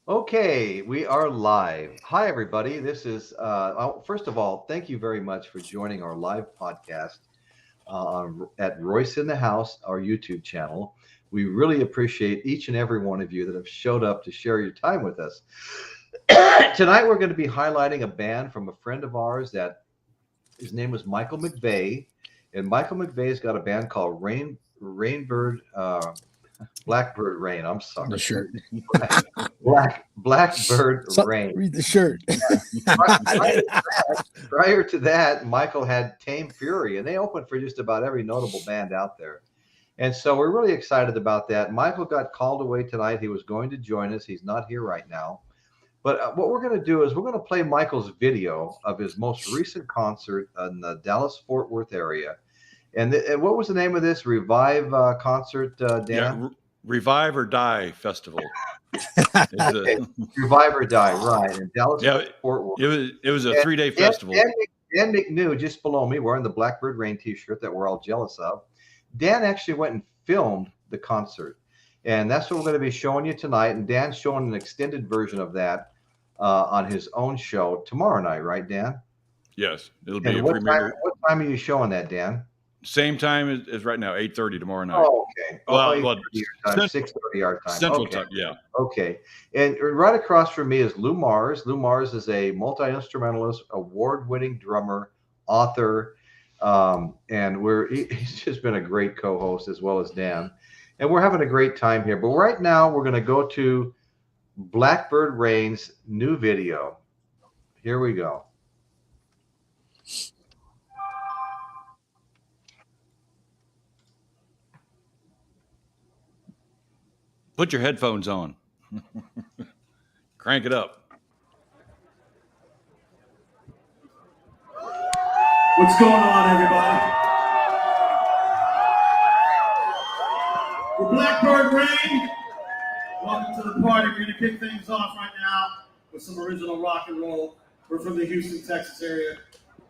Okay, we are live. Hi, everybody. This is, first of all, thank you very much for joining our live podcast at Royce in the House, our YouTube channel. We really appreciate each and every one of you that have showed up to share your time with us. Tonight, we're going to be highlighting a band from a friend of ours that his name was Michael McVeigh. And Michael McVeigh's got a band called Rainbird. Blackbird Rain. I'm sorry. The shirt. Blackbird Rain. Read the shirt. Prior to that, Michael had Tame Fury, and they opened for just about every notable band out there. And so we're really excited about that. Michael got called away tonight. He was going to join us. He's not here right now. But what we're going to do is we're going to play Michael's video of his most recent concert in the Dallas-Fort Worth area. And what was the name of this Revive concert, Dan? Yeah, Revive or Die Festival. Okay. Revive or Die, right? In Dallas, Fort Worth. It was a 3-day festival. Dan McNew, just below me, wearing the Blackbird Rain T-shirt that we're all jealous of. Dan actually went and filmed the concert, and that's what we're going to be showing you tonight. And Dan's showing an extended version of that on his own show tomorrow night, right, Dan? Yes, it'll be. What time are you showing that, Dan? Same time as right now, 8:30 tomorrow night. Oh, okay. Well, 6:30 our time. Central time, yeah. Okay. And right across from me is Lou Mars. Lou Mars is a multi-instrumentalist, award-winning drummer, author, and he's just been a great co-host as well as Dan. And we're having a great time here. But right now, we're going to go to Blackbird Rain's new video. Here we go. Put your headphones on. Crank it up. What's going on, everybody? We're Blackbird Rain. Welcome to the party. We're going to kick things off right now with some original rock and roll. We're from the Houston, Texas area.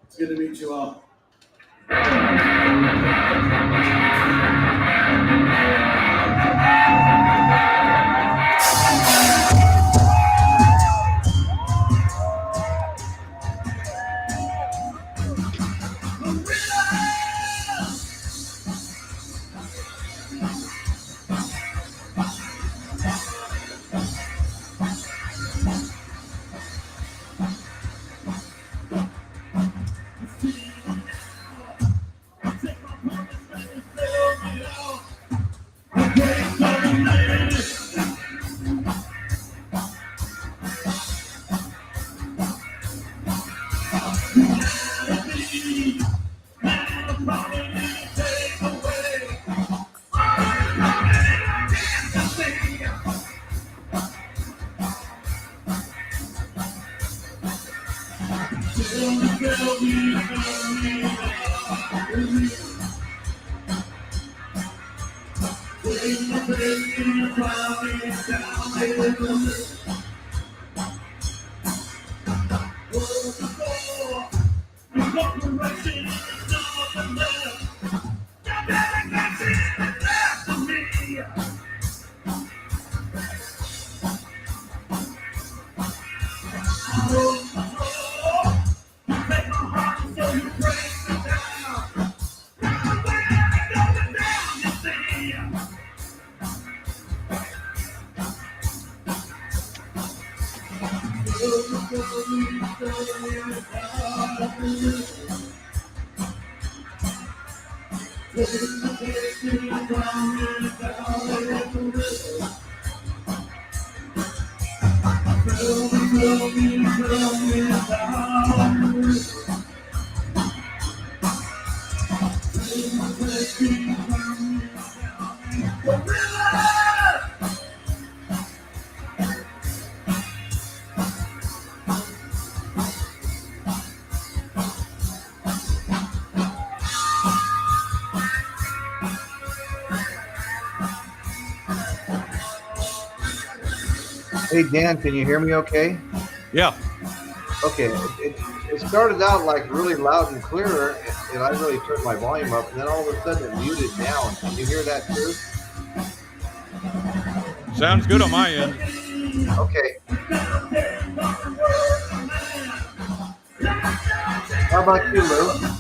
It's good to meet you all. Hey, Dan, can you hear me okay? Yeah. Okay. It started out like really loud and clear, and I really turned my volume up, and then all of a sudden it muted down. Can you hear that too? Sounds good on my end. Okay. How about you, Lou?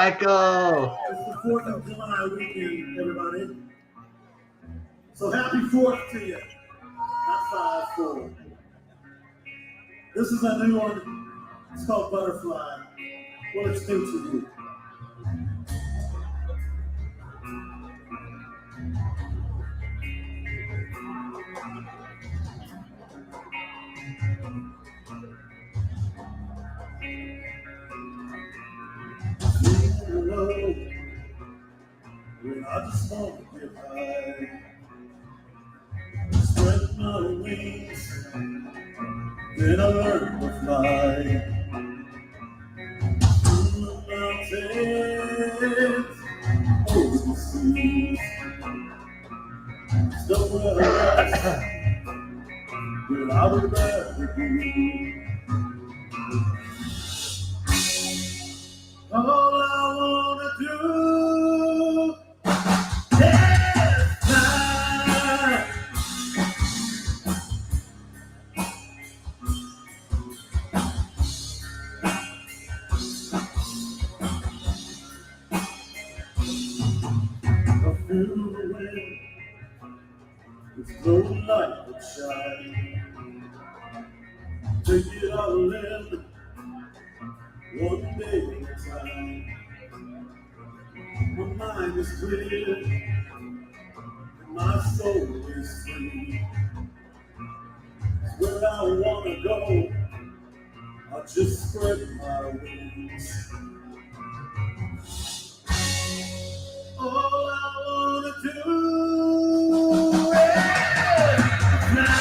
Michael. It's the 4th of July weekend, everybody. So happy 4th to you. Not 5-4. This is a new one. It's called Butterfly. What it's do to you. When I just want to get high, spread my wings, then I learn to fly. Through the mountains, over the seas, somewhere else, where I would rather be. All I wanna do is fly. I feel the wind, it's no light that shine. Take it all in, one day at a time. My mind is clear, and my soul is free. Where I wanna go, I'll just spread my wings. All I wanna do is fly.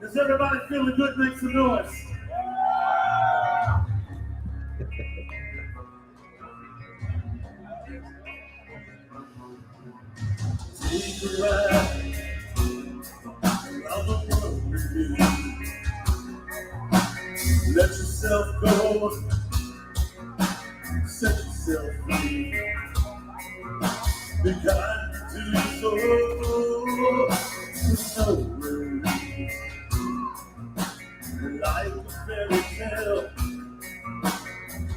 Is everybody feeling good? Make some noise. Take a ride around the world with me. Let yourself go, set yourself free. Be kind to your soul, there's no worries. Like a fairy tale,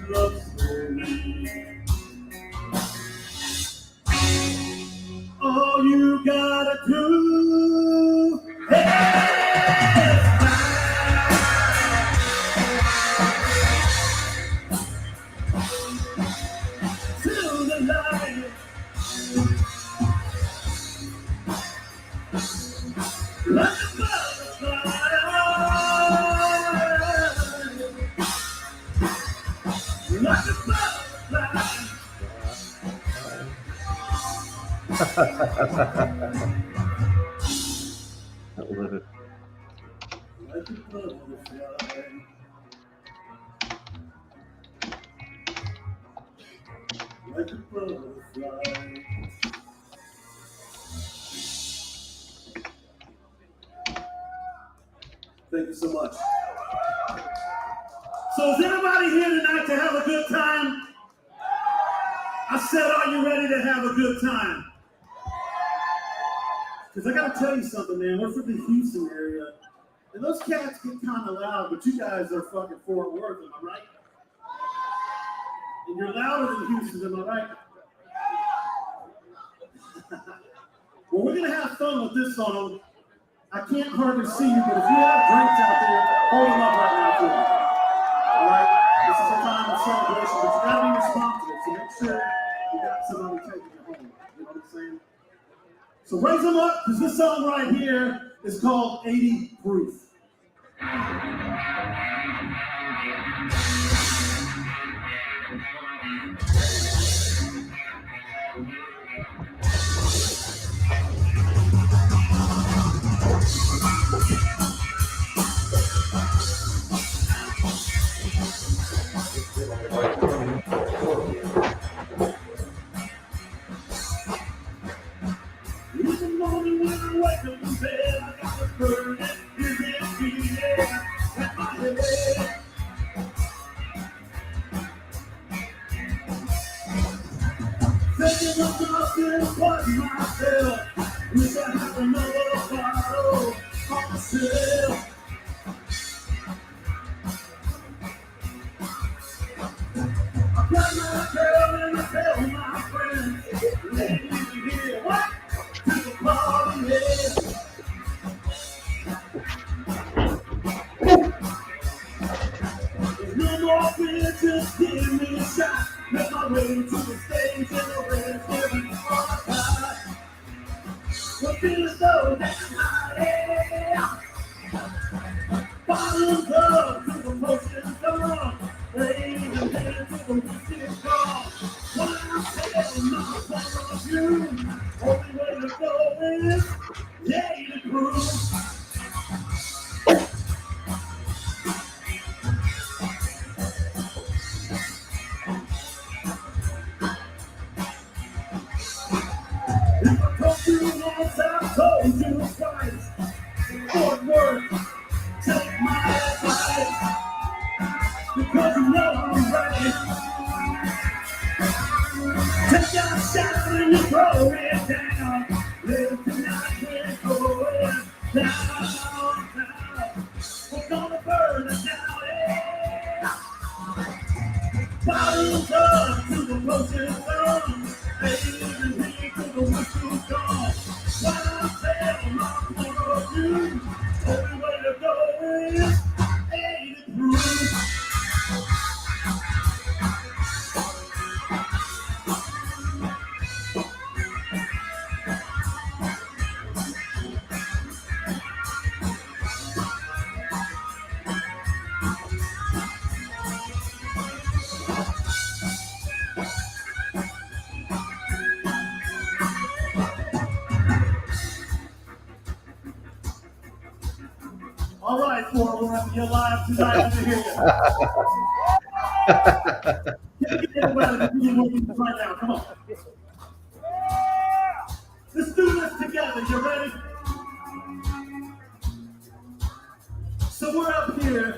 love story. All you gotta do is fly to the light. Like a butterfly. Like a butterfly. I love it. Like a butterfly. Like a butterfly. Thank you so much. So is everybody here tonight to have a good time? I said, are you ready to have a good time? Because I got to tell you something, man. We're from the Houston area. And those cats get kind of loud, but you guys are fucking Fort Worth, am I right? And you're louder than Houston, am I right? Well, we're going to have fun with this song. I can't hardly see you, but if you have drinks out there, hold them up right now for me. All right? This is a time of celebration, but you got to be responsible, so make sure you got somebody taking you home. You know what I'm saying? So raise them up, because this song right here is called 80 Proof. morning when I wake up in bed, I got the burning, feeling, at my head. Thinking of nothing but myself. Wish I had another bottle on myself. I got my girl and I tell my friends, ladies here, what? To the party, yeah. There's no more fear, just give me a shot. Make my way to the stage and the rest giving all I got. We're feeling so damn high, yeah. Bottles up to the motion gone. Ladies and hands to the whiskey gone. When I tell my point of view, only way to go is, yeah, to prove. If I told you once, I told you twice. Fort Worth, take my advice. Because you know I'm right. Take your shot and you throw it down. Live tonight, we're going down. We're gonna burn it down, yeah. Bottles up to the potion gone. Ladies and me to the whistle's gone. When I tell my point of view, every way to go is 80 proof. All right, Fort Worth, you're live tonight. Good to hear you. Get right now. Come on. Let's do this together. You ready? So we're up here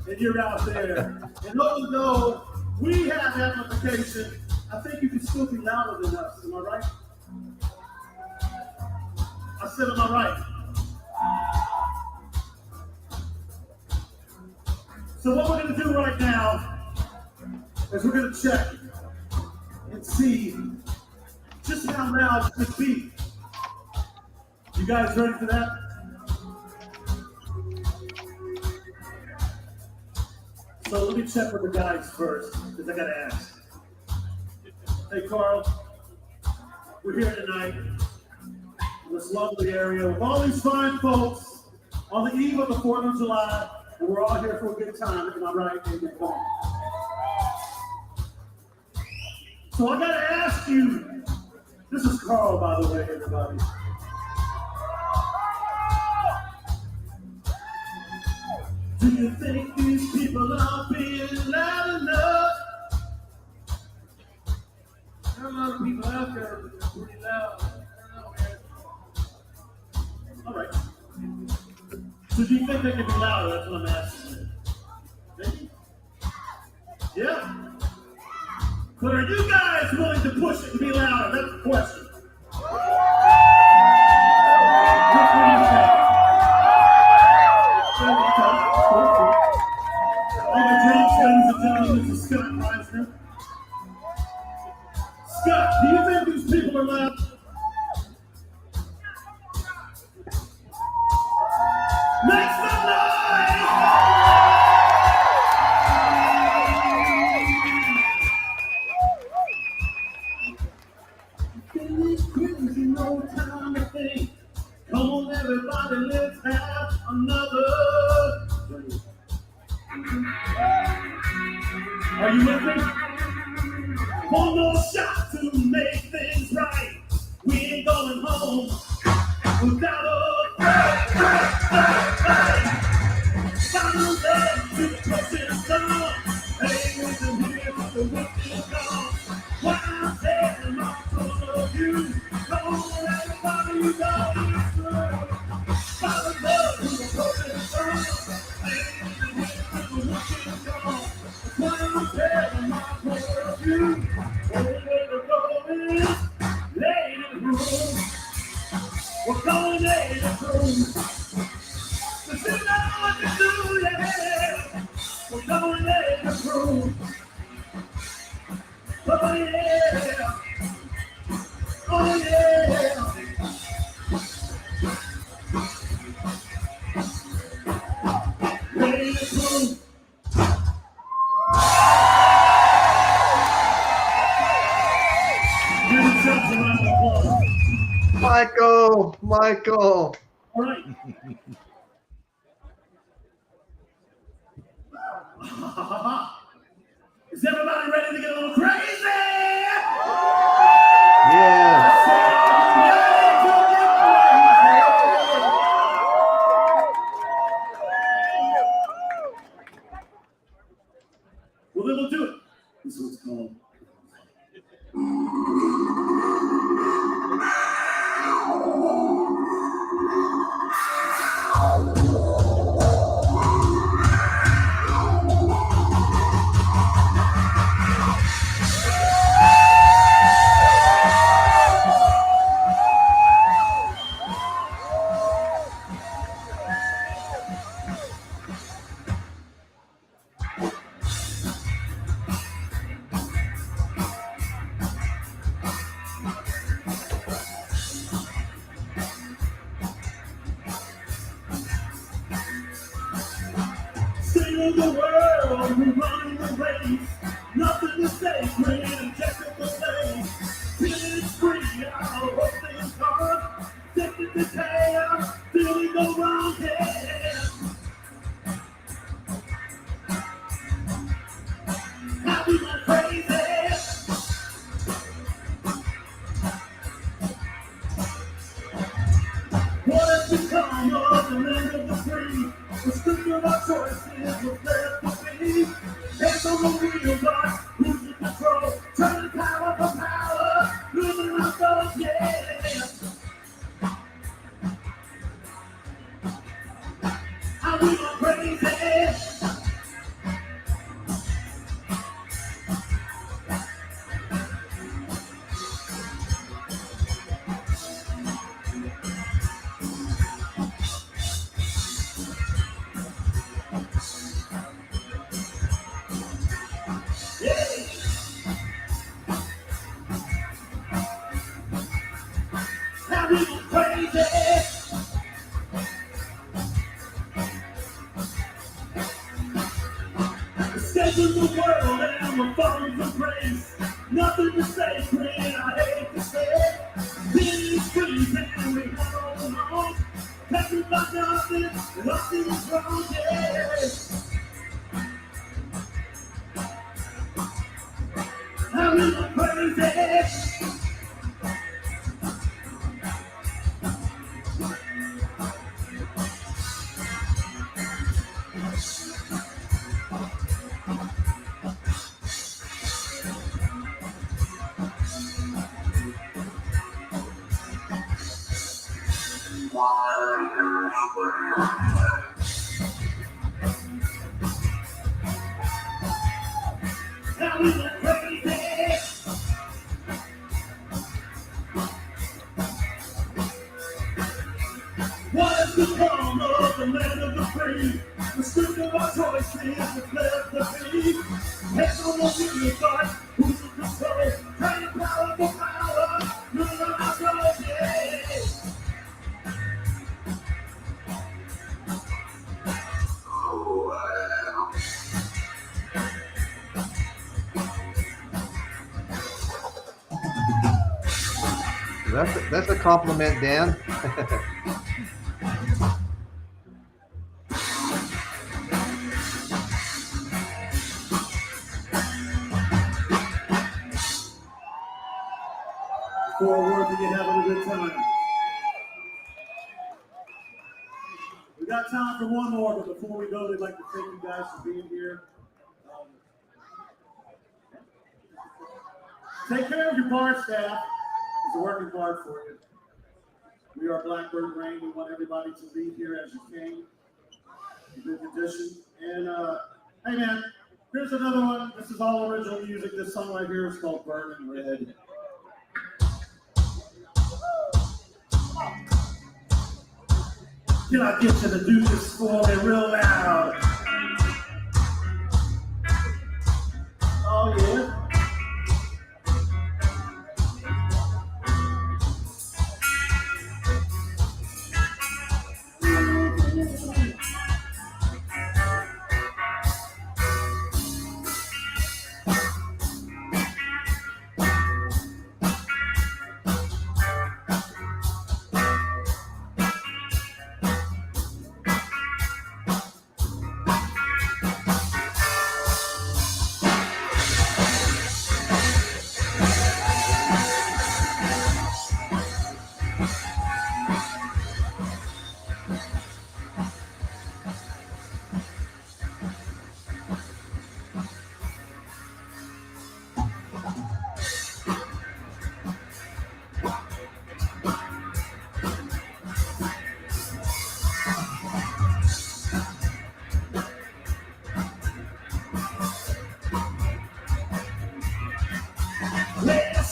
and you're out there. And although we have amplification, I think you can still be louder than us. Am I right? I said, am I right? So what we're going to do right now is we're going to check and see just how loud it could be. You guys ready for that? So let me check with the guys first, because I got to ask. Hey, Carl, we're here tonight in this lovely area with all these fine folks on the eve of the 4th of July. And we're all here for a good time, am I right? Amen. So I gotta ask you, this is Carl, by the way, everybody. Do you think these people are being loud enough? There are a lot of people out there that are pretty loud. I don't know, man. All right. So do you think they can be louder? That's what I'm asking. Maybe? Yeah? But are you guys willing to push it and be louder? That's the question. What do you think? All the drums, ladies and gentlemen, this is Scott Meisner. Scott, do you think these people are loud? Make some noise! Finish crazy, no time to think. Come on, everybody, let's have another drink. Are you with me? One more shot to make things right. We ain't going home without a fight. Final day to the person's gone. Hey, listen here, the whip is gone. What I said, my point of view. Come on, everybody. We're going late at home. But you know what to do, yeah. We're going late at home. Oh yeah. Oh yeah. Late at home. Give yourselves a round of applause. Michael. All right. Is everybody ready to get a little crazy? Yeah. Well, then we'll do it. This is what's called. Sing the world, we're running the race. Nothing to say, great injectable things. Feeling free, our whole thing's gone. Addicted to chaos, feeling no wrong head. How we go crazy? What has become of the land of the free? The strength of our choices was left to be. Hands on the wheel, but losing control. Turning power for power, losing our thoughts, yeah. How we go crazy? How we go crazy? Escaping the world and we're falling from grace. Nothing to say, I hate to say it. Being free and we hold on. Captured by nothing, nothing is wrong, yeah. How we go crazy? How we go crazy? What has become of the land of the free? The strength of our choices is left to be. Hands on the wheel, but who's in control? Training power for power, losing our thoughts, yeah. That's a compliment, Dan. Forward to get having a good time. We got time for one more, but before we go, we'd like to thank you guys for being here. Take care of your bar staff. It's a working hard for you. We are Blackbird Rain. We want everybody to leave here as you came, in good condition. And hey, man, here's another one. This is all original music. This song right here is called Burning Red. Can I get you to do this for me real loud? Oh, yeah.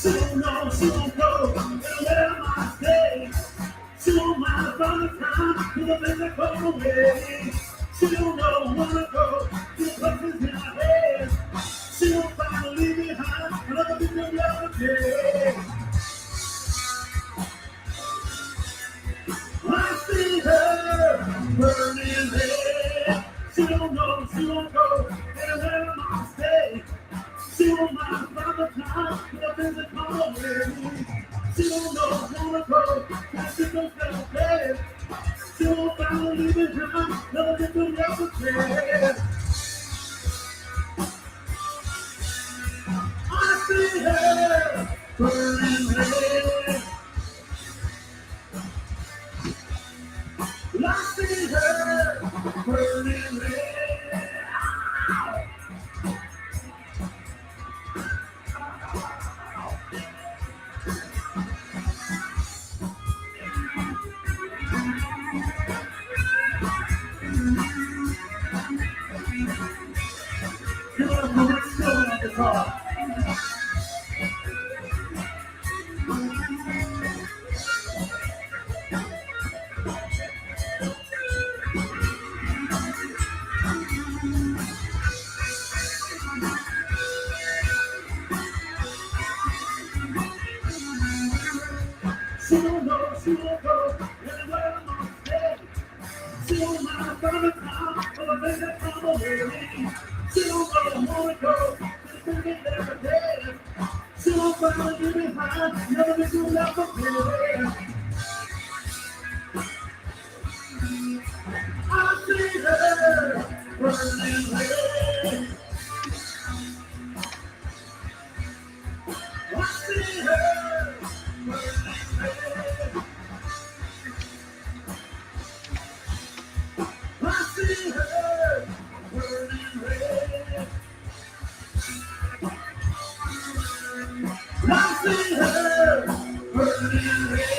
She don't know, she won't go, and where I stay. She won't mind from the time to the physical away. She don't know where to go, to the places in her head. She won't find to leave behind another bit of love day. I see her burning red. She don't know, she won't go, and where I stay. She won't mind from the time to the physical away. She don't know where to go, she don't feel bad. She won't find to leave behind another bit of love day. I see her burning red. I see her burning red. You know what's going on the car. She don't know, she won't go, anywhere I'm on stay. She don't mind from the time, but I think that's from away. She don't know where to go, she's thinking every day. She won't find you behind, never be too love for me. I see her burning red. I see her burning red. I see her burning red. I see her burning red.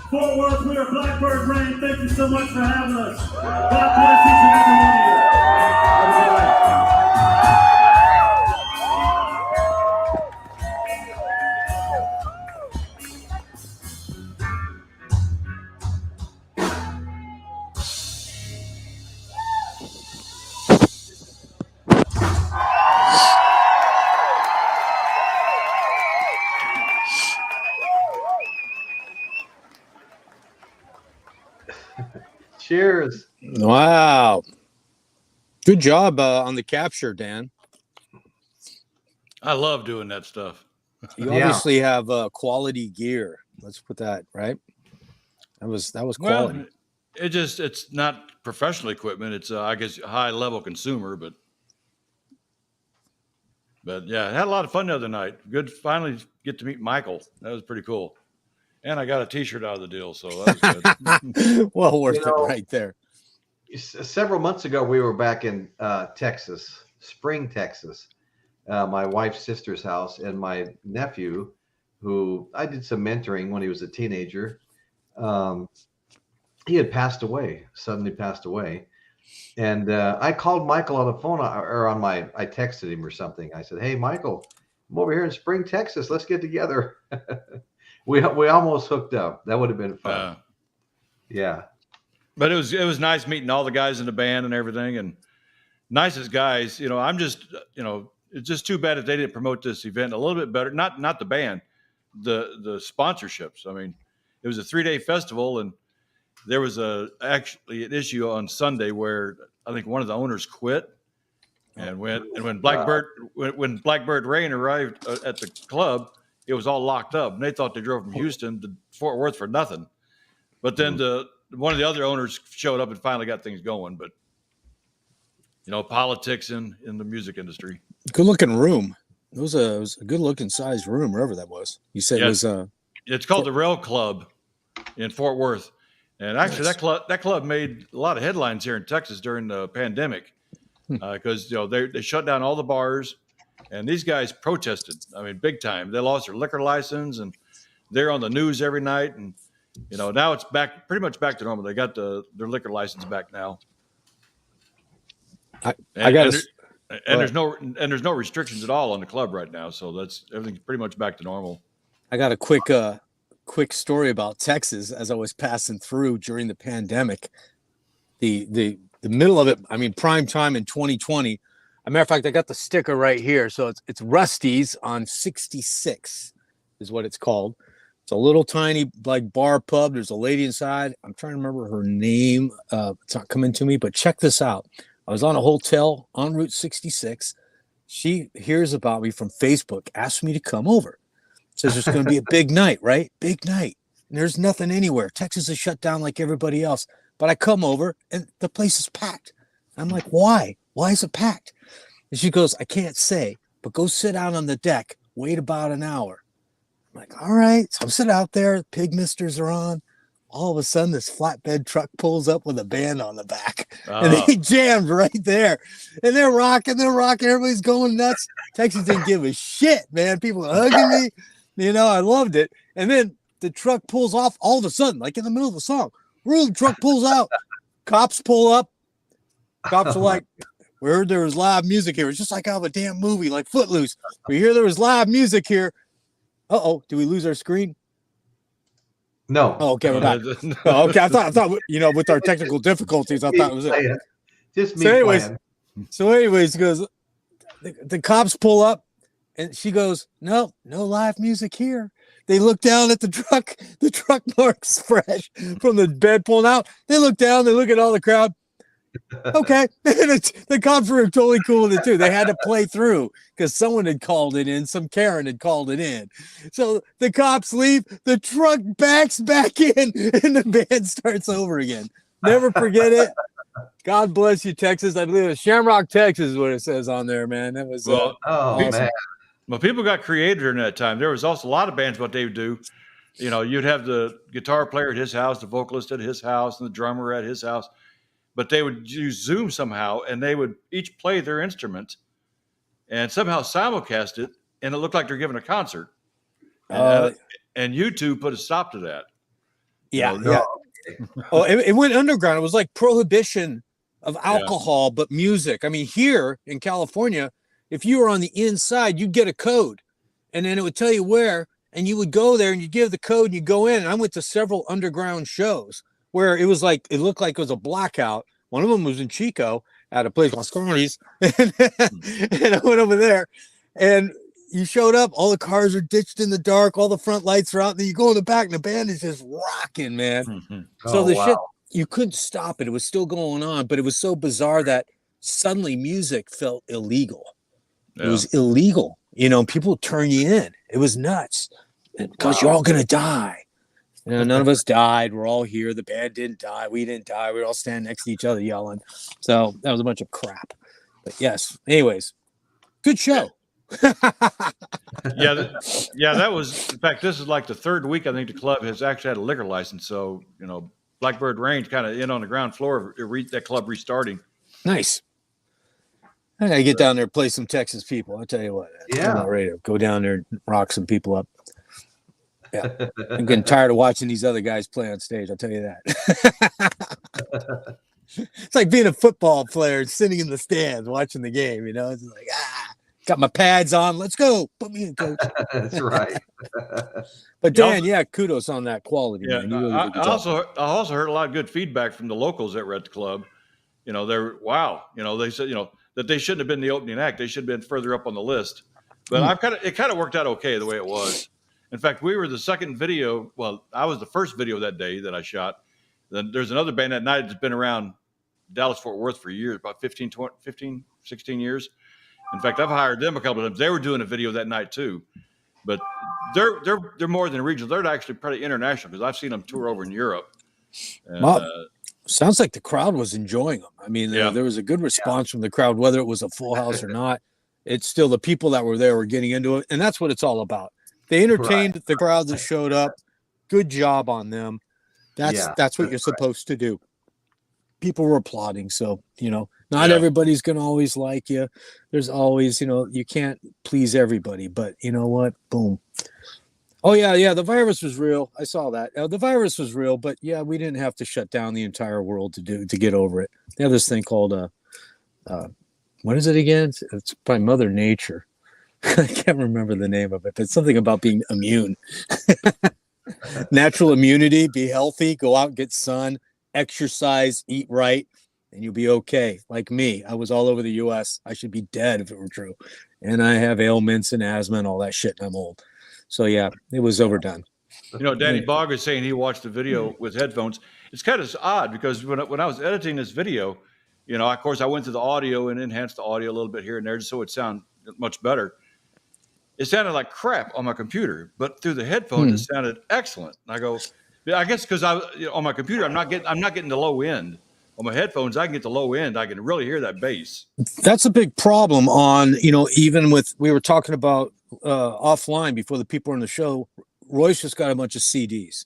Fort Worth, we are Blackbird Rain. Thank you so much for having us. God bless each and every one of you. Have a good night. Cheers. Wow. Good job on the capture, Dan. I love doing that stuff. You Yeah. obviously have quality gear. Let's put that right. That was quality. Well, it's not professional equipment. It's I guess high level consumer, but yeah, I had a lot of fun the other night. Good, finally get to meet Michael. That was pretty cool. And I got a T-shirt out of the deal, so that was good. Well worth You know, it right there. Several months ago, we were back in Texas, Spring, Texas, my wife's sister's house, and my nephew, who I did some mentoring when he was a teenager. Um, he had passed away, suddenly passed away. And I called Michael on the phone or on I texted him or something. I said, "Hey, Michael, I'm over here in Spring, Texas. Let's get together." we almost hooked up. That would have been fun. Yeah. But it was nice meeting all the guys in the band and everything, and nicest guys. I'm just, it's just too bad that they didn't promote this event a little bit better. Not the band, the sponsorships. I mean, it was a 3-day festival, and there was actually an issue on Sunday where I think one of the owners quit, and when Blackbird Rain arrived at the club, it was all locked up, and they thought they drove from Houston to Fort Worth for nothing. But then one of the other owners showed up and finally got things going. But politics in the music industry. Good looking room. It was a good looking sized room, wherever that was. You said it was it's called the Rail Club in Fort Worth. And actually, that club made a lot of headlines here in Texas during the pandemic because they shut down all the bars, and these guys protested. I mean, big time. They lost their liquor license, and they're on the news every night. And now it's pretty much back to normal. They got their liquor license back now. There's no restrictions at all on the club right now, so everything's pretty much back to normal. I got a quick story about Texas as I was passing through during the pandemic. The middle of it, I mean, prime time in 2020. As a matter of fact, I got the sticker right here. So it's Rusty's on 66 is what it's called. It's a little tiny like bar pub. There's a lady inside. I'm trying to remember her name. It's not coming to me, but check this out. I was on a hotel on Route 66. She hears about me from Facebook, asked me to come over. Says there's going to be a big night, right? Big night. And there's nothing anywhere. Texas is shut down like everybody else. But I come over and the place is packed. I'm like, why? Why is it packed? And she goes, I can't say, but go sit out on the deck. Wait about an hour. I'm like, all right. So I'm sitting out there. Pig misters are on. All of a sudden, this flatbed truck pulls up with a band on the back. And they jammed right there. And they're rocking. Everybody's going nuts. Texas didn't give a shit, man. People are hugging me. I loved it. And then the truck pulls off all of a sudden, like in the middle of the song. The truck pulls out. Cops pull up. Cops are like, we heard there was live music here. It's just like out of a damn movie, like Footloose. We hear there was live music here. Uh-oh, did we lose our screen? No. Oh, okay, we're back. Okay, I thought with our technical difficulties, I thought it was it. Just me. So anyways, goes the cops pull up, and she goes, no live music here. They look down at the truck. The truck marks fresh from the bed pulling out. They look down. They look at all the crowd. Okay. The cops were totally cool with it too. They had to play through because someone had called it in. Some Karen had called it in. So the cops leave. The truck backs back in and the band starts over again. Never forget it. God bless you, Texas. I believe it's Shamrock, Texas is what it says on there, man. That was awesome. Man. Well, people got creative during that time. There was also a lot of bands, what they would do. You'd have the guitar player at his house, the vocalist at his house, and the drummer at his house. But they would use Zoom somehow, and they would each play their instrument and somehow simulcast it, and it looked like they're giving a concert. And YouTube put a stop to that. Yeah. Oh, it went underground. It was like prohibition of alcohol, but music. I mean, here in California, if you were on the inside, you'd get a code, and then it would tell you where, and you would go there, and you give the code, and you go in. And I went to several underground shows where it looked like it was a blackout. One of them was in Chico at a place called Scarly's. And I went over there and you showed up. All the cars are ditched in the dark. All the front lights are out. And then you go in the back and the band is just rocking, man. Mm-hmm. So shit, you couldn't stop it. It was still going on, but it was so bizarre that suddenly music felt illegal. Yeah. It was illegal. People turn you in. It was nuts because you're all going to die. None of us died. We're all here. The band didn't die. We didn't die. We were all standing next to each other yelling. So that was a bunch of crap. But yes. Anyways, good show. That was. In fact, this is like the third week I think the club has actually had a liquor license. So Blackbird Range kind of in on the ground floor of that club restarting. Nice. I gotta get down there and play some Texas people. I'll tell you what. Yeah. I'm not ready to go down there and rock some people up. Yeah. I'm getting tired of watching these other guys play on stage. I'll tell you that. It's like being a football player sitting in the stands watching the game, you know. It's like, got my pads on. Let's go. Put me in, coach. That's right. But Dan, yeah, kudos on that quality, Yeah, man. You really I did a good job. also heard a lot of good feedback from the locals that were at the club. You know, they're wow. You know, they said that they shouldn't have been the opening act. They should have been further up on the list. But it kind of worked out okay the way it was. In fact, we were the second video. Well, I was the first video that day that I shot. Then there's another band that night that's been around Dallas-Fort Worth for years, about 15, 16 years. In fact, I've hired them a couple of times. They were doing a video that night too. But they're more than regional. They're actually pretty international because I've seen them tour over in Europe. And, Well, sounds like the crowd was enjoying them. I mean, there was a good response from the crowd, whether it was a full house or not. It's still the people that were there were getting into it, and that's what it's all about. They entertained the crowd that showed up. Good job on them. That's what you're supposed to do. People were applauding, so not everybody's gonna always like you. There's always, you can't please everybody, but you know what? Boom. Oh yeah, the virus was real. I saw that. The virus was real, but yeah, we didn't have to shut down the entire world to get over it. They have this thing called what is it again? It's by Mother Nature. I can't remember the name of it, but it's something about being immune. Natural immunity, be healthy, go out and get sun, exercise, eat right, and you'll be okay. Like me, I was all over the U.S. I should be dead if it were true. And I have ailments and asthma and all that shit, and I'm old. So, yeah, it was overdone. Danny Bogg was saying he watched the video with headphones. It's kind of odd because when I was editing this video, of course, I went to the audio and enhanced the audio a little bit here and there just so it sounded much better. It sounded like crap on my computer, but through the headphones, it sounded excellent. And I go, I guess because on my computer, I'm not getting the low end. On my headphones, I can get the low end. I can really hear that bass. That's a big problem on, even with, we were talking about offline before the people were on the show. Royce just got a bunch of CDs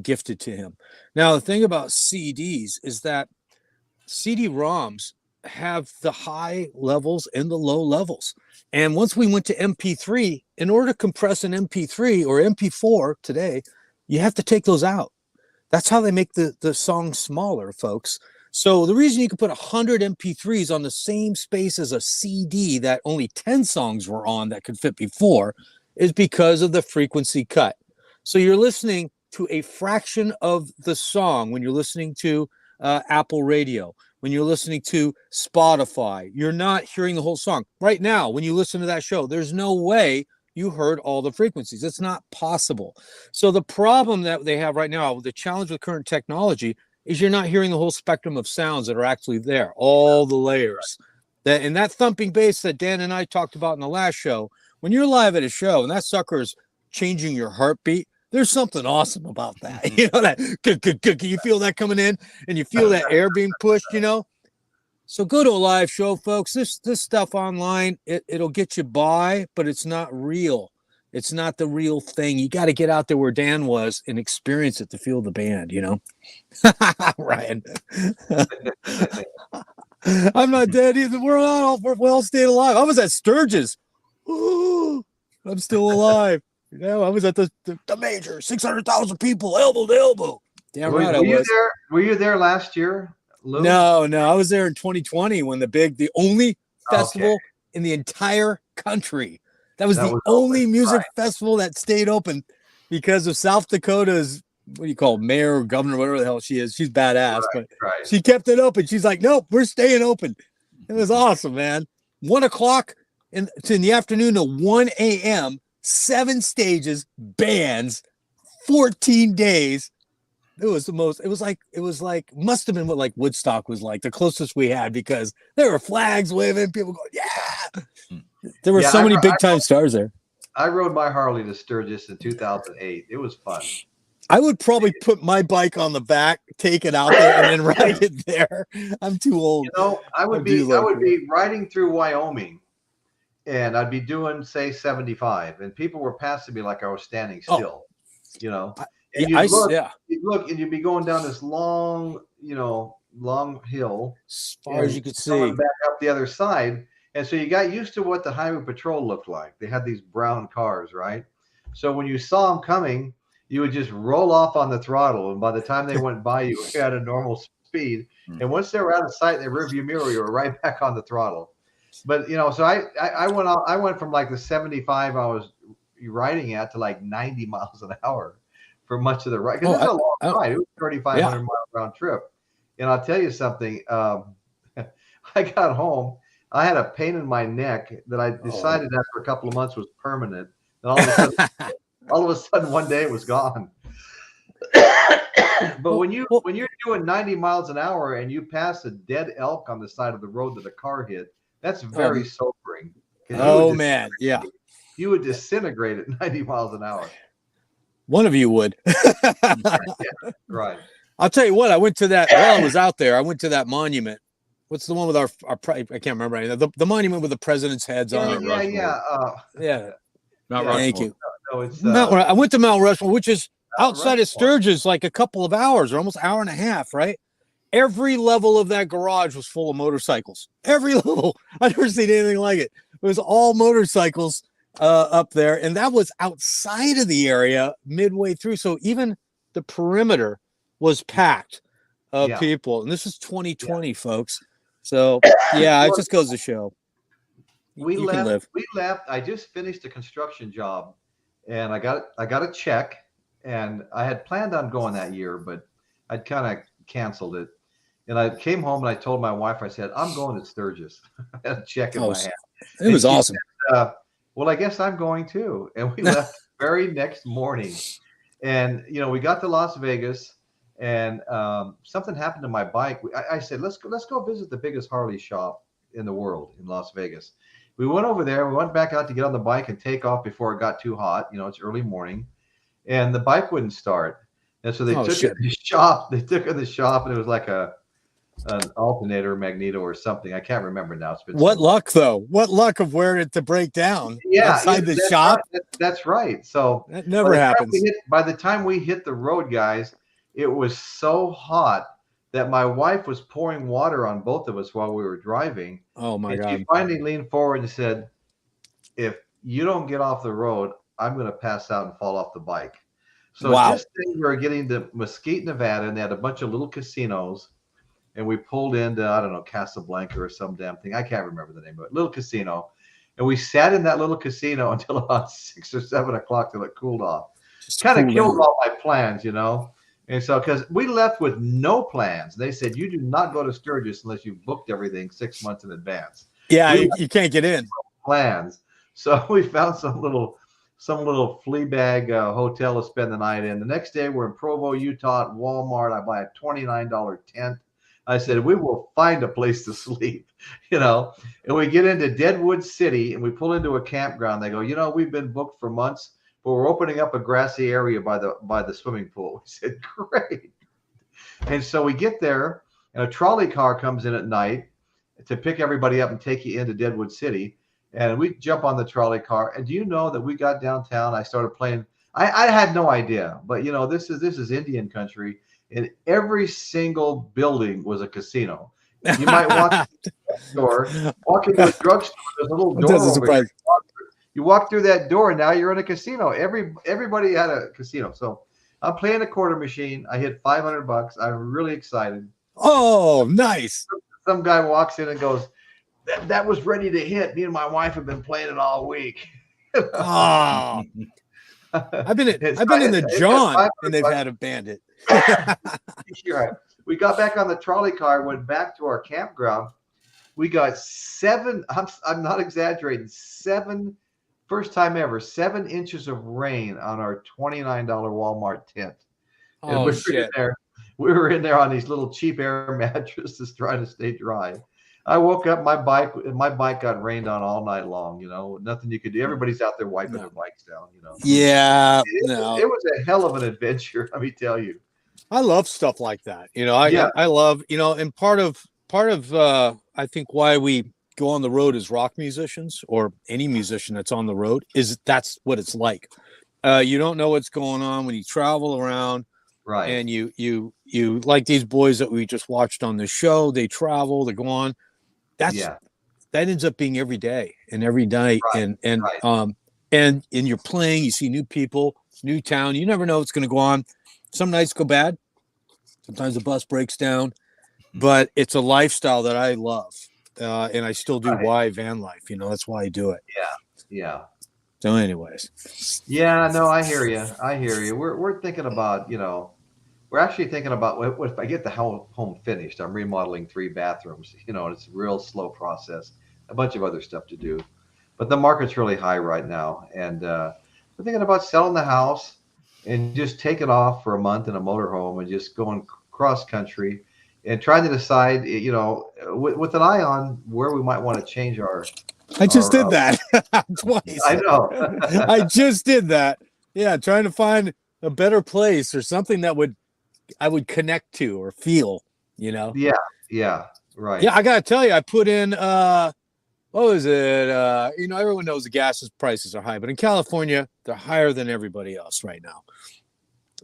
gifted to him. Now, the thing about CDs is that CD-ROMs have the high levels and the low levels. And once we went to MP3, in order to compress an MP3 or MP4 today, you have to take those out. That's how they make the song smaller, folks. So the reason you could put 100 MP3s on the same space as a CD that only 10 songs were on that could fit before is because of the frequency cut. So you're listening to a fraction of the song when you're listening to Apple Radio, when you're listening to Spotify. You're not hearing the whole song. Right now, when you listen to that show, there's no way you heard all the frequencies. It's not possible. So the problem that they have right now, the challenge with current technology, is you're not hearing the whole spectrum of sounds that are actually there, all the layers. That thumping bass that Dan and I talked about in the last show, when you're live at a show and that sucker is changing your heartbeat, there's something awesome about that. You know, that you feel that coming in and you feel that air being pushed, So go to a live show, folks. This stuff online, it'll get you by, but it's not real. It's not the real thing. You got to get out there where Dan was and experience it to feel the band, Ryan. I'm not dead either. We're all staying alive. I was at Sturgis. Ooh, I'm still alive. I was at the major, 600,000 people, elbow to elbow. Damn right I was. Were you there last year, Lou? No. I was there in 2020 when the only festival in the entire country. That was the only music festival that stayed open because of South Dakota's, what do you call it, mayor or governor, whatever the hell she is. She's badass, but she kept it open. She's like, nope, we're staying open. It was awesome, man. 1 o'clock in the afternoon to 1 a.m., 7 stages, bands, 14 days. It was must have been what like Woodstock was like, the closest we had, because there were flags waving, people going, yeah. There were so many big time stars there. I rode my Harley to Sturgis in 2008. It was fun. I would probably put my bike on the back, take it out there, and then ride it there. I'm too old. I would be riding through Wyoming, and I'd be doing, say, 75, and people were passing me like I was standing still. And you'd look, and you'd be going down this long hill, as far as you could see, back up the other side, And so you got used to what the highway patrol looked like. They had these brown cars, right? So when you saw them coming, you would just roll off on the throttle, and by the time they went by you, you had a normal speed. And once they were out of sight in the rearview mirror, you were right back on the throttle. But so I went from like the 75 I was riding at to like 90 miles an hour for much of the ride, because it's a long ride. It was 3,500 mile round trip. And I'll tell you something. I got home. I had a pain in my neck that I decided after a couple of months was permanent. And all of a sudden, one day it was gone. But when you're doing 90 miles an hour and you pass a dead elk on the side of the road that a car hit, that's very sobering. Oh man, yeah. You would disintegrate at 90 miles an hour. One of you would. Yeah, right. I'll tell you what. I went to that. While I was out there, I went to that monument. What's the one with our I can't remember anything. The monument with the president's heads on it. Yeah. Mount Thank Rushmore. you. No, it's I went to Mount Rushmore, which is outside of Sturgis, like a couple of hours or almost hour and a half, right? Every level of that garage was full of motorcycles. Every level. I've never seen anything like it. It was all motorcycles up there. And that was outside of the area midway through. So even the perimeter was packed of people. And this is 2020, folks. So, yeah, it just goes to show. We left. I just finished a construction job, and I got a check, and I had planned on going that year, but I'd kind of canceled it. And I came home and I told my wife, I said, I'm going to Sturgis. I had a check in my hand. It was awesome. Said, well, I guess I'm going too. And we left the very next morning. And, we got to Las Vegas, and something happened to my bike. I said, let's go visit the biggest Harley shop in the world in Las Vegas. We went over there. We went back out to get on the bike and take off before it got too hot. It's early morning, and the bike wouldn't start. And so they took it to the shop. They took it to the shop, and it was like an alternator, magneto, or something. I can't remember now. It's been what luck, though. What luck of where it to break down outside the shop. Right. That's right. So that never happens. By the time we hit the road, guys, it was so hot that my wife was pouring water on both of us while we were driving. Oh my God. She finally leaned forward and said, if you don't get off the road, I'm going to pass out and fall off the bike. So just then we were getting to Mesquite, Nevada, and they had a bunch of little casinos, and we pulled into, I don't know, Casablanca or some damn thing. I can't remember the name of it. Little casino. And we sat in that little casino until about 6 or 7 o'clock till it cooled off. Just kind of killed all my plans, And so, because we left with no plans, they said, you do not go to Sturgis unless you've booked everything 6 months in advance. Yeah, you can't get in. Plans. So we found some little flea bag hotel to spend the night in. The next day, we're in Provo, Utah at Walmart. I buy a $29 tent. I said, we will find a place to sleep, And we get into Deadwood City, and we pull into a campground. They go, we've been booked for months, but we're opening up a grassy area by the swimming pool. We said, great. And so we get there, and a trolley car comes in at night to pick everybody up and take you into Deadwood City. And we jump on the trolley car. And do you know that we got downtown? I started playing. I had no idea, but this is Indian country, and every single building was a casino. You might walk into a drugstore. There's a little door over here. You walk through that door, and now you're in a casino. Everybody had a casino. So I'm playing a quarter machine. I hit $500. I'm really excited. Oh, nice. Some guy walks in and goes, that was ready to hit. Me and my wife have been playing it all week. Oh. I've been in the John, and they've had a bandit. Right. We got back on the trolley car, went back to our campground. We got 7, I'm not exaggerating, 7, first time ever, 7 inches of rain on our $29 Walmart tent. And shit. We were in there on these little cheap air mattresses trying to stay dry. I woke up, my bike got rained on all night long, nothing you could do. Everybody's out there wiping their bikes down, Yeah. It was a hell of an adventure, let me tell you. I love stuff like that. I love, and part of I think why we go on the road as rock musicians, or any musician that's on the road, is that's what it's like. You don't know what's going on when you travel around. Right. And you like these boys that we just watched on the show, they travel, they go on. That's that ends up being every day and every night. Right, And you're playing, you see new people, new town. You never know what's going to go on. Some nights go bad. Sometimes the bus breaks down, but it's a lifestyle that I love. And I still do why van life, you know, that's why I do it. Yeah. So anyways. Yeah, no, I hear you. We're thinking about, you know, we're actually thinking about what if I get the home finished. I'm remodeling 3 bathrooms, you know, and it's a real slow process, a bunch of other stuff to do. But the market's really high right now. And we're thinking about selling the house and just taking off for a month in a motorhome and just going cross country and trying to decide, you know, with an eye on where we might want to change our. I just did that twice. I know. I just did that. Yeah, trying to find a better place or something that I would connect to or feel, you know? Yeah, right. Yeah, I got to tell you, I put in, what was it? You know, everyone knows the gas prices are high, but in California, they're higher than everybody else right now.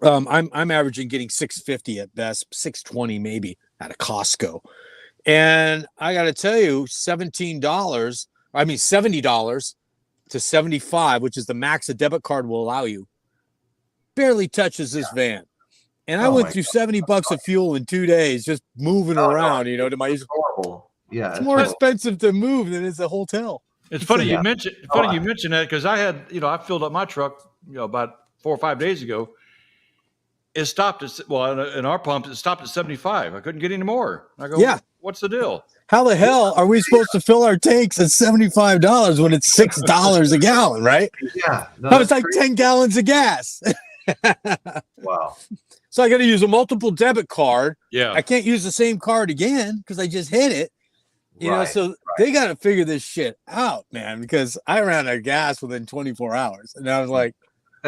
I'm averaging getting $6.50 at best, $6.20 maybe at a Costco. And I got to tell you, $70 to $75, which is the max a debit card will allow you, barely touches this van. And I went through $70 of fuel in 2 days, just moving around, you know, to my usual. Horrible. Yeah. It's more expensive to move than it's a hotel. It's funny you mentioned that, because I had, you know, I filled up my truck, you know, about 4 or 5 days ago. It stopped at, in our pump, it stopped at 75. I couldn't get any more. I go, what's the deal? How the hell are we supposed to fill our tanks at $75 when it's $6 a gallon, right? Yeah. No, it's like 10 gallons of gas. Wow. So I got to use a multiple debit card. Yeah. I can't use the same card again because I just hit it. You know, so they got to figure this shit out, man, because I ran out of gas within 24 hours. And I was like,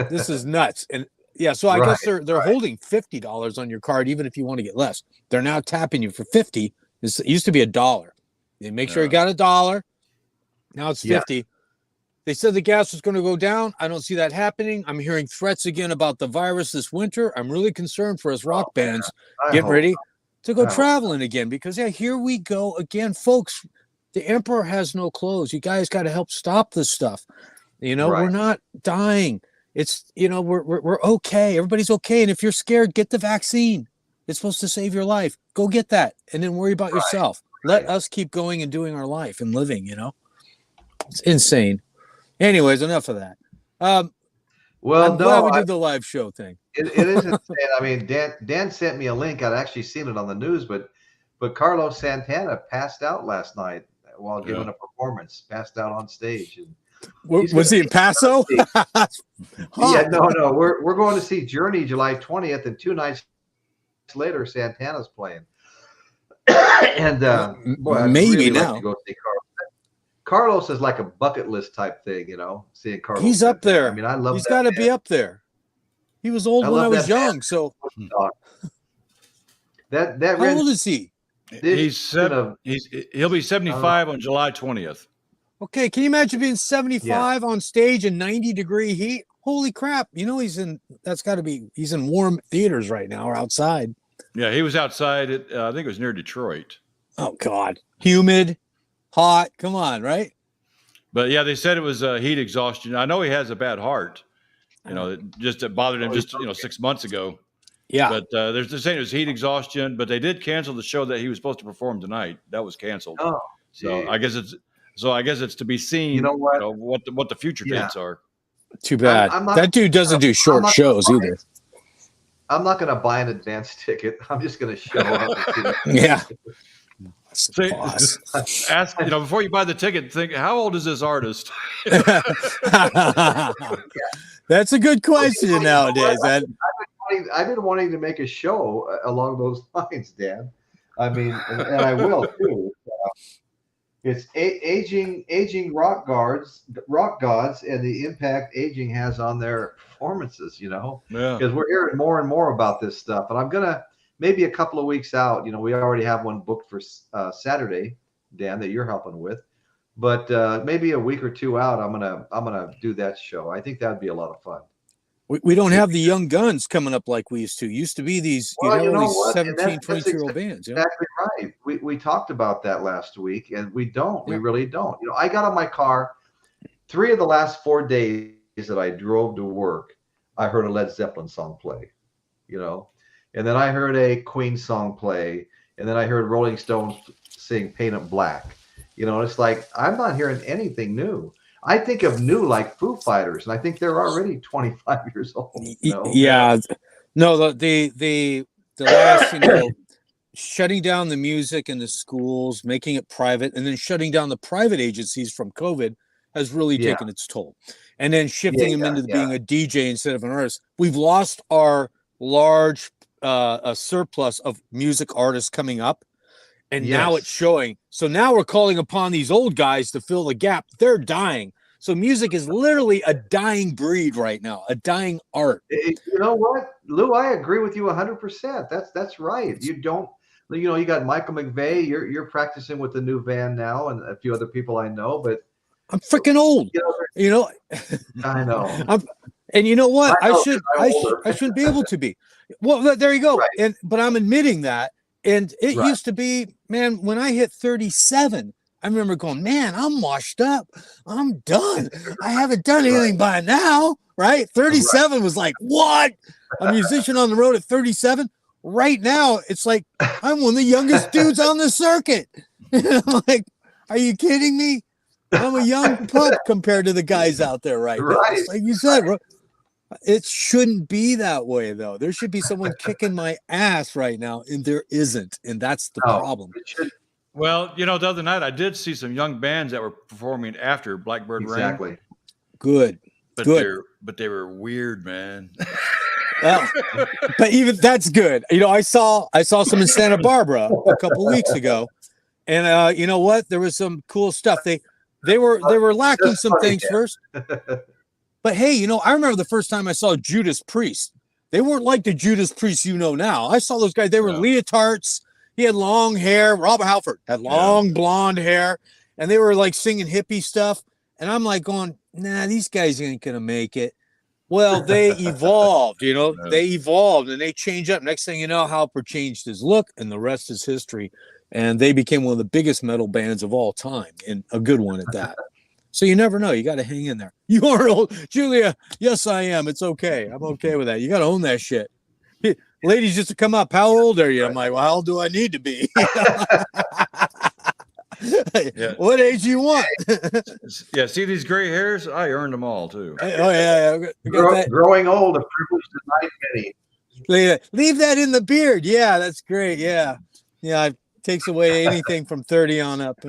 this is nuts. And yeah, so I guess they're holding $50 on your card, even if you want to get less. They're now tapping you for $50. It used to be $1. They make sure you got $1. Now it's $50. They said the gas was going to go down. I don't see that happening. I'm hearing threats again about the virus this winter. I'm really concerned for us rock bands getting ready to go traveling again, because here we go again, folks. The emperor has no clothes. You guys got to help stop this stuff. You know, we're not dying. It's, you know, we're okay. Everybody's okay. And if you're scared, get the vaccine. It's supposed to save your life. Go get that, and then worry about yourself. Let us keep going and doing our life and living, you know. It's insane. Anyways, enough of that. Well, I'm glad we did the live show thing. It is insane. I mean, Dan sent me a link. I'd actually seen it on the news, but Carlos Santana passed out last night while giving a performance. Passed out on stage. And was he in Paso? Yeah, no. We're going to see Journey July 20th, and 2 nights later, Santana's playing. And boy, maybe really now. like to go see Carlos. Carlos is like a bucket list type thing, you know. Seeing Carlos, he's up there. I mean, I love. He's got to be up there. He was old when I was young. So that how old is he? He'll be 75 on July 20th. Okay, can you imagine being 75 on stage in 90-degree heat? Holy crap! You know he's in warm theaters right now or outside. Yeah, he was outside. I think it was near Detroit. Oh God, humid, hot. Come on, right? But yeah, they said it was heat exhaustion. I know he has a bad heart. You know, it bothered him 6 months ago. Yeah. But they're saying it was heat exhaustion. But they did cancel the show that he was supposed to perform tonight. That was canceled. Oh, so I guess it's to be seen. You know what? What the future dates are. Too bad. That dude doesn't do short shows either. I'm not going to buy an advance ticket. I'm just going to show up. Yeah. Ask, before you buy the ticket, think, how old is this artist? That's a good question nowadays. I've been wanting to make a show along those lines, Dan. I mean, and I will too. It's aging rock gods, and the impact aging has on their performances. You know, because we're hearing more and more about this stuff, and I'm gonna. Maybe a couple of weeks out, we already have one booked for Saturday, Dan, that you're helping with. But maybe a week or two out, I'm gonna do that show. I think that'd be a lot of fun. We don't have the young guns coming up like we used to. Used to be these, Well, you all know these what? 17, 22-year-old bands. Yeah. Exactly right. We talked about that last week, and we don't. We Yeah. really don't. I got on my car 3 of the last 4 days that I drove to work. I heard a Led Zeppelin song play, and then I heard a Queen song play, and then I heard Rolling Stones sing "Paint It Black." It's like I'm not hearing anything new. I think of new like Foo Fighters, and I think they're already 25 years old. Yeah. No, the last, shutting down the music in the schools, making it private, and then shutting down the private agencies from COVID has really taken its toll. And then shifting them into being a DJ instead of an artist. We've lost our large a surplus of music artists coming up, and now it's showing. So now we're calling upon these old guys to fill the gap. They're dying. So music is literally a dying breed right now, a dying art. You know what, Lou? I agree with you 100%. That's right. You don't, you got Michael McVeigh. You're practicing with the new band now, and a few other people I know. But I'm freaking old. I know. And you know what? I shouldn't be able to be. Well, there you go. Right. But I'm admitting that. And it used to be, man, when I hit 37, I remember going, man, I'm washed up. I'm done. I haven't done anything by now, right? 37 was like, what? A musician on the road at 37? Right now, it's like, I'm one of the youngest dudes on the circuit. I'm like, are you kidding me? I'm a young pup compared to the guys out there right now. It's like you said, it shouldn't be that way, though. There should be someone kicking my ass right now, and there isn't. And that's the problem. Well, the other night I did see some young bands that were performing after Blackbird Rain. Good. But they were weird, man. Well, but even that's good. I saw some in Santa Barbara a couple weeks ago, and you know what? There was some cool stuff. They were lacking some things first. But hey, I remember the first time I saw Judas Priest. They weren't like the Judas Priest now. I saw those guys. They were leotards. He had long hair. Robert Halford had long blonde hair, and they were like singing hippie stuff. And I'm like going, nah, these guys ain't gonna make it. Well, they evolved, they evolved and they changed up. Next thing you know, Halford changed his look, and the rest is history. And they became one of the biggest metal bands of all time, and a good one at that. So you never know. You got to hang in there. You are old, Julia. Yes, I am. It's okay. I'm okay with that. You got to own that shit. Ladies just to come up. How old are you? I'm like, well, how old do I need to be? What age do you want? Yeah, see these gray hairs? I earned them all too. Oh yeah. Growing old, a privilege denied many. Leave that in the beard. Yeah, that's great. Yeah, it takes away anything from 30 on up,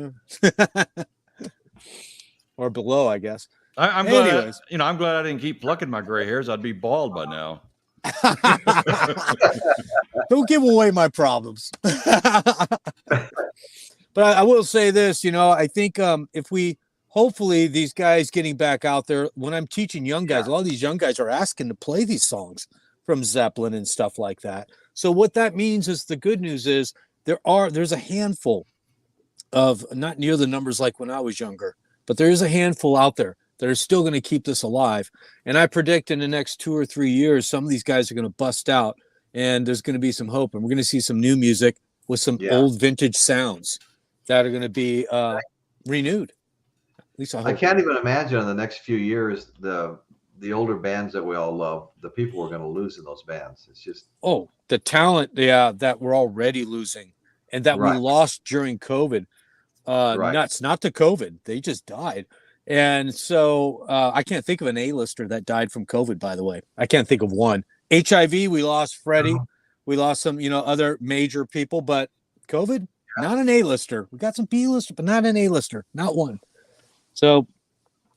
or below, I guess. I'm glad. I'm glad I didn't keep plucking my gray hairs. I'd be bald by now. Don't give away my problems. But I will say this, I think if we, hopefully these guys getting back out there, when I'm teaching young guys, a lot of these young guys are asking to play these songs from Zeppelin and stuff like that. So what that means is, the good news is there's a handful of, not near the numbers like when I was younger, but there is a handful out there that are still going to keep this alive. And I predict in the next 2 or 3 years, some of these guys are going to bust out, and there's going to be some hope, and we're going to see some new music with some old vintage sounds that are going to be renewed. At least I can't even imagine in the next few years the older bands that we all love, the people we're going to lose in those bands. It's just the talent, that we're already losing, and that we lost during COVID. Nuts, not to COVID, they just died. And so I can't think of an A-lister that died from COVID, by the way. I can't think of one. HIV, we lost Freddie. We lost some, other major people, but COVID, not an A-lister. We got some B-lister, but not an A-lister, not one. So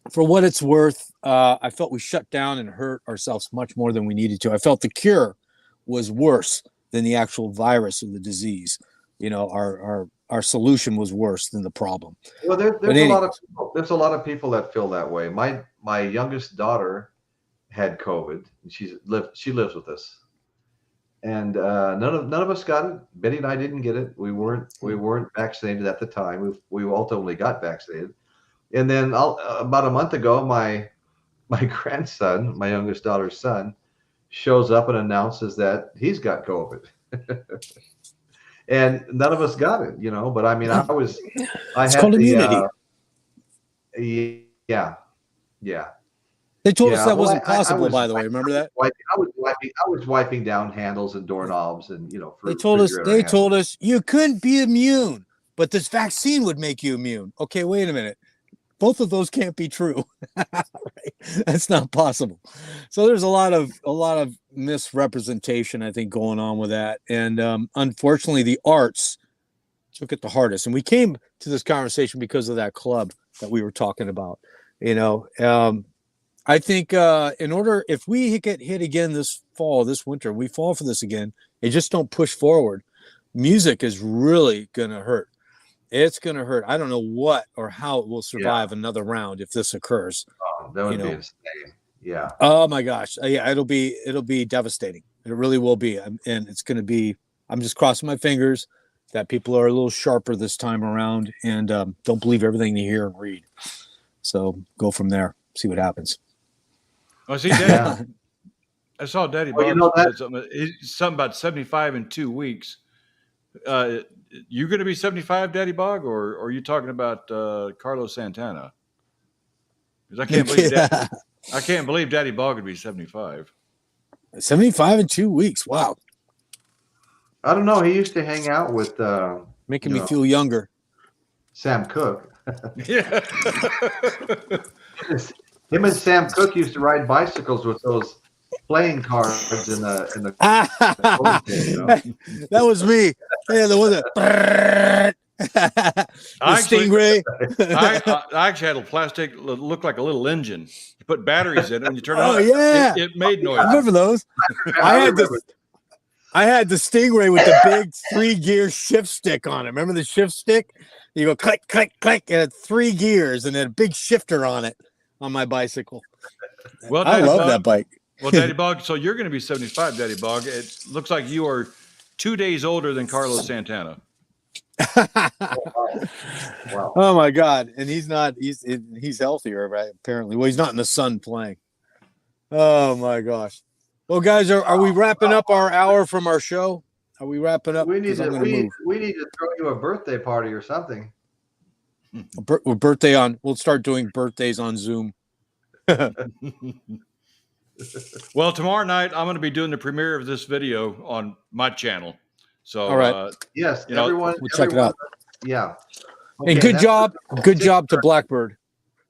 for what it's worth, I felt we shut down and hurt ourselves much more than we needed to. I felt the cure was worse than the actual virus or the disease. Our solution was worse than the problem. Well, there's a lot of people that feel that way. My youngest daughter had COVID, and she lives with us, and none of us got it. Betty and I didn't get it. We weren't vaccinated at the time. We ultimately got vaccinated, and then about a month ago, my my grandson, my youngest daughter's son, shows up and announces that he's got COVID. And none of us got it, you know. But I mean, I It's had called the, immunity. yeah, yeah, They told us yeah. that Well, wasn't I possible, was, by the way. Remember that? I was wiping down handles and doorknobs and, you know, refrigerator They handles. told us you couldn't be immune, but this vaccine would make you immune. Okay, wait a minute. Both of those can't be true. Right? That's not possible. So there's a lot of misrepresentation, I think, going on with that. And unfortunately, the arts took it the hardest. And we came to this conversation because of that club that we were talking about. You know, I think if we get hit again this fall, this winter, we fall for this again, and just don't push forward, music is really going to hurt. It's going to hurt. I don't know what or how it will survive another round if this occurs. Oh, that would be insane. Yeah. Oh my gosh. Yeah, it'll be devastating. It really will be. And it's going to be, I'm just crossing my fingers that people are a little sharper this time around and don't believe everything they hear and read. So go from there, see what happens. Oh, see, Daddy, I saw Daddy Bob. You know something about 75 in 2 weeks. You going to be 75, Daddy Bog, or are you talking about Carlos Santana? Because I can't believe Daddy Bog would be 75. 75 in 2 weeks. Wow. I don't know. He used to hang out with Making me feel younger. Sam Cooke. Yeah. Him and Sam Cooke used to ride bicycles with those playing cards in the That was me. Yeah, the one that Stingray. I actually had a plastic looked like a little engine. You put batteries in it and you turn it on. Oh yeah, it made noise. I remember those. I had the Stingray with the big 3-gear shift stick on it. Remember the shift stick? You go click, click, click, and it had 3 gears and then a big shifter on it on my bicycle. Well, I love that bike. Well, Daddy Bog, so you're going to be 75, Daddy Bog. It looks like you are 2 days older than Carlos Santana. Wow. Oh my God! And he's healthier, right? Apparently, well, he's not in the sun playing. Oh my gosh! Well, guys, are we wrapping up our hour from our show? Are we wrapping up? We need to throw you a birthday party or something. We'll start doing birthdays on Zoom. Well, tomorrow night I'm going to be doing the premiere of this video on my channel. So, all right. Yes, we'll check it out. Yeah. Okay, and good job to Blackbird.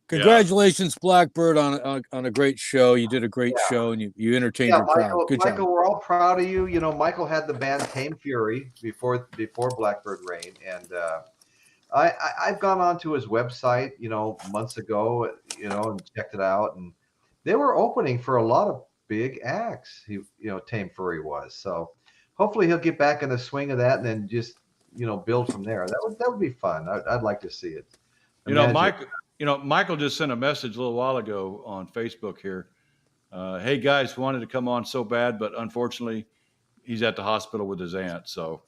Congratulations, Blackbird, on a great show. You did a great show, and you entertained your crowd. Good job. Michael, we're all proud of you. You know, Michael had the band Tame Fury before Blackbird Rain, and I've gone onto his website, you know, months ago, you know, and checked it out, and they were opening for a lot of big acts. Tame Fury was. So hopefully he'll get back in the swing of that, and then just build from there. That would be fun. I'd like to see it. Michael just sent a message a little while ago on Facebook here. Hey guys, wanted to come on so bad, but unfortunately he's at the hospital with his aunt. So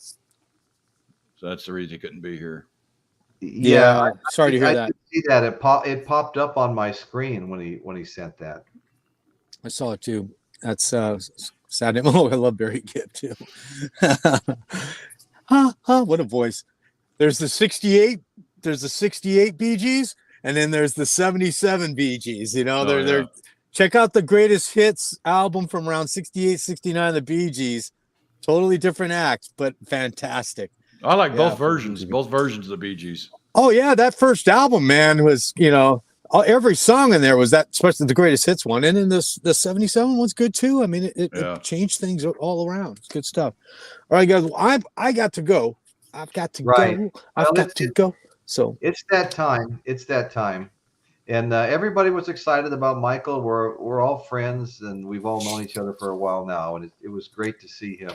that's the reason he couldn't be here. Yeah. Sorry to hear that. I did see that. It popped up on my screen when he sent that. I saw it too. That's sad. Oh, I love Barry Gibb too. What a voice. There's the 68 Bee Gees, and then there's the 77 Bee Gees. They're check out the greatest hits album from around 68, 69, the Bee Gees. Totally different acts, but fantastic. I like both versions of the Bee Gees. Oh yeah, that first album, man, was every song in there was that, especially the greatest hits one, and then the 77 one's good too. I mean, it changed things all around. It's good stuff. All right, guys, I got to go. I've got to go. I've got to go. So it's that time. And everybody was excited about Michael. We're all friends, and we've all known each other for a while now, and it was great to see him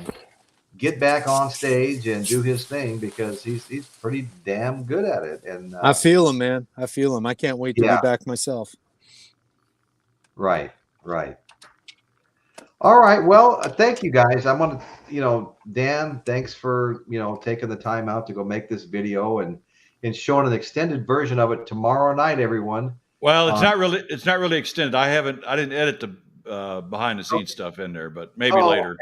get back on stage and do his thing, because he's pretty damn good at it. And I feel him, man. I feel him. I can't wait to be back myself. Right. All right. Well, thank you guys. I want to, Dan, thanks for, taking the time out to go make this video and showing an extended version of it tomorrow night, everyone. Well, it's not really extended. I didn't edit the behind the scenes stuff in there, but maybe later.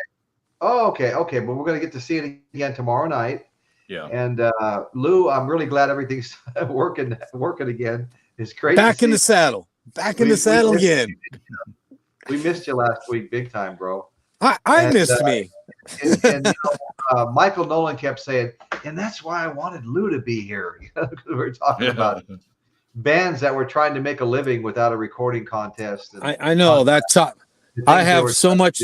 Oh, okay. But we're going to get to see it again tomorrow night. Yeah. And Lou, I'm really glad everything's working again. It's great. Back in the saddle. Back in the saddle again. We missed you last week, big time, bro. I missed me. And Michael Nolan kept saying, and that's why I wanted Lou to be here. We were talking about bands that were trying to make a living without a recording contest. And I know that's. I have so much.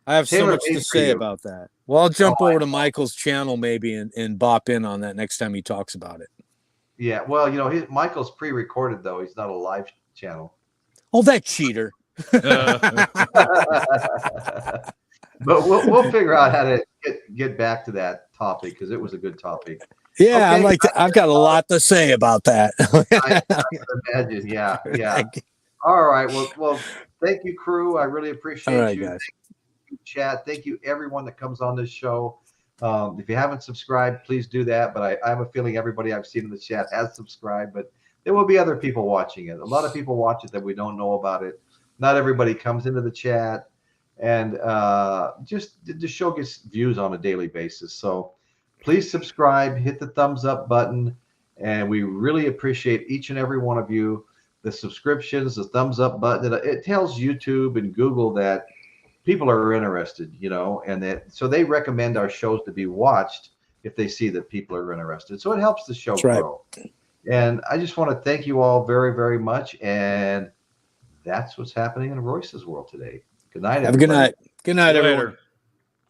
I have so much to say you. about that. Well, I'll jump over to Michael's channel maybe and bop in on that next time he talks about it. Yeah, well, Michael's pre-recorded though; he's not a live channel. Oh, that cheater! But we'll figure out how to get back to that topic because it was a good topic. Yeah, okay. I've got a lot to say about that. I can imagine. Yeah. All right. Well, thank you, crew. I really appreciate you. Guys. Chat. Thank you, everyone that comes on this show. If you haven't subscribed, please do that. But I have a feeling everybody I've seen in the chat has subscribed. But there will be other people watching it. A lot of people watch it that we don't know about it. Not everybody comes into the chat, and just the show gets views on a daily basis. So please subscribe, hit the thumbs up button, and we really appreciate each and every one of you. The subscriptions, the thumbs up button, it tells YouTube and Google that people are interested, and so they recommend our shows to be watched if they see that people are interested. So it helps the show grow. And I just want to thank you all very, very much. And that's what's happening in Royce's world today. Good night, everybody. Have a good night. Good night, everyone. Later.